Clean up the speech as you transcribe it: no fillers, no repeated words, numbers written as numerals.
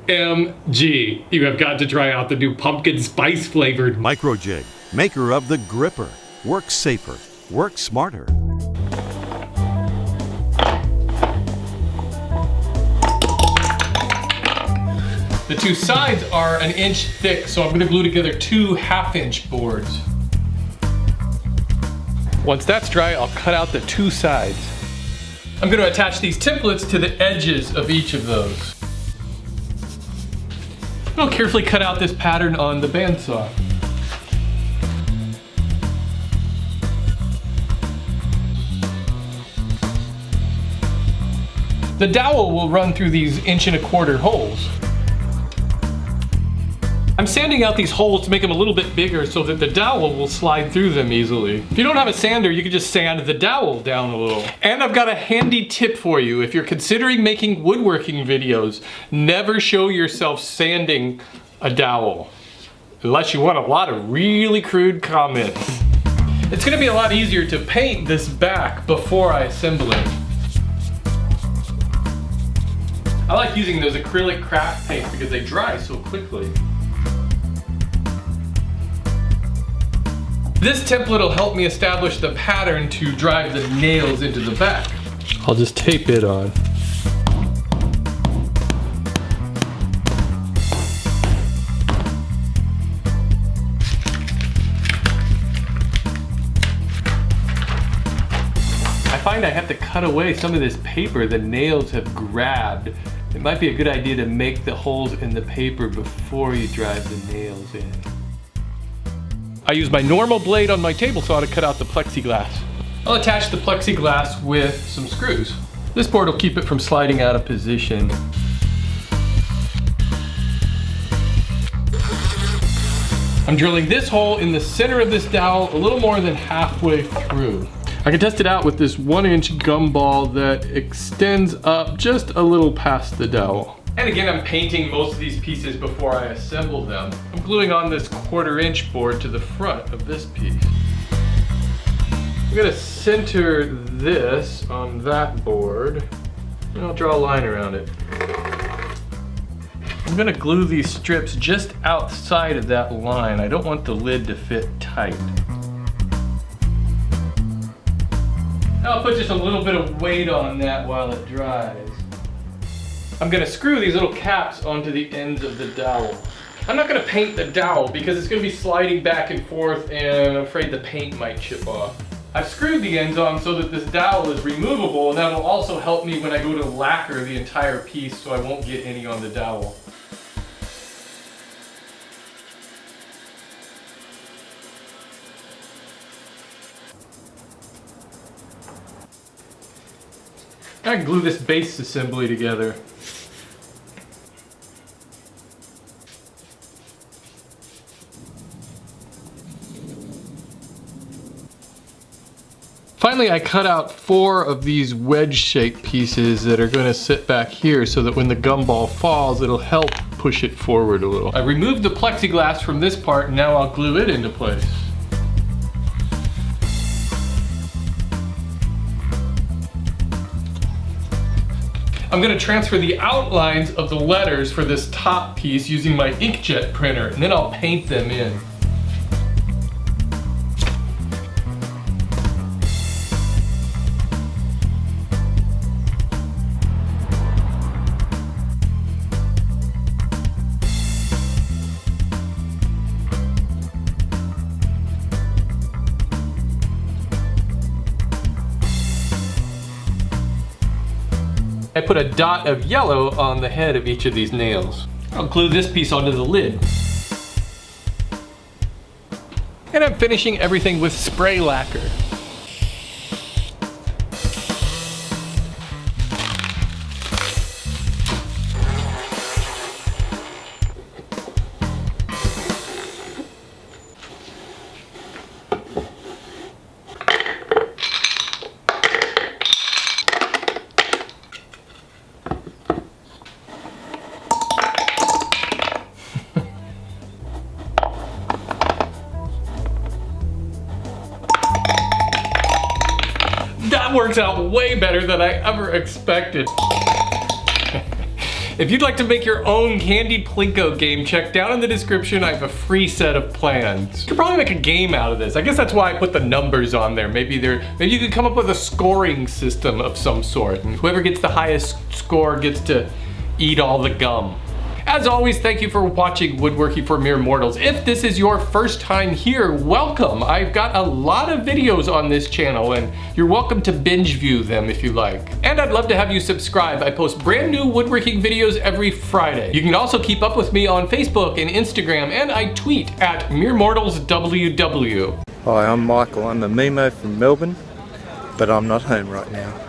OMG, you have got to try out the new pumpkin spice flavored Micro Jig, maker of the Gripper. Work safer, work smarter. The two sides are an inch thick, so I'm going to glue together two 1/2-inch boards. Once that's dry, I'll cut out the two sides. I'm going to attach these templates to the edges of each of those. I'll carefully cut out this pattern on the bandsaw. The dowel will run through these 1.25-inch holes. I'm sanding out these holes to make them a little bit bigger so that the dowel will slide through them easily. If you don't have a sander, you can just sand the dowel down a little. And I've got a handy tip for you. If you're considering making woodworking videos, never show yourself sanding a dowel, unless you want a lot of really crude comments. It's gonna be a lot easier to paint this back before I assemble it. I like using those acrylic craft paints because they dry so quickly. This template will help me establish the pattern to drive the nails into the back. I'll just tape it on. I find I have to cut away some of this paper the nails have grabbed. It might be a good idea to make the holes in the paper before you drive the nails in. I use my normal blade on my table saw to cut out the plexiglass. I'll attach the plexiglass with some screws. This board will keep it from sliding out of position. I'm drilling this hole in the center of this dowel a little more than halfway through. I can test it out with this 1-inch gumball that extends up just a little past the dowel. And again, I'm painting most of these pieces before I assemble them. I'm gluing on this 1/4-inch board to the front of this piece. I'm gonna center this on that board, and I'll draw a line around it. I'm gonna glue these strips just outside of that line. I don't want the lid to fit tight. I'll put just a little bit of weight on that while it dries. I'm gonna screw these little caps onto the ends of the dowel. I'm not gonna paint the dowel because it's gonna be sliding back and forth and I'm afraid the paint might chip off. I've screwed the ends on so that this dowel is removable, and that'll also help me when I go to lacquer the entire piece so I won't get any on the dowel. I can glue this base assembly together. Finally, I cut out 4 of these wedge-shaped pieces that are going to sit back here so that when the gumball falls, it'll help push it forward a little. I removed the plexiglass from this part, and now I'll glue it into place. I'm going to transfer the outlines of the letters for this top piece using my inkjet printer, and then I'll paint them in. I put a dot of yellow on the head of each of these nails. I'll glue this piece onto the lid. And I'm finishing everything with spray lacquer. That works out way better than I ever expected. If you'd like to make your own candy Plinko game, check down in the description. I have a free set of plans. You could probably make a game out of this. I guess that's why I put the numbers on there. Maybe you could come up with a scoring system of some sort, and whoever gets the highest score gets to eat all the gum. As always, thank you for watching Woodworking for Mere Mortals. If this is your first time here, welcome. I've got a lot of videos on this channel, and you're welcome to binge view them if you like. And I'd love to have you subscribe. I post brand new woodworking videos every Friday. You can also keep up with me on Facebook and Instagram, and I tweet at MereMortalsWW. Hi, I'm Michael. I'm a Mimo from Melbourne, but I'm not home right now.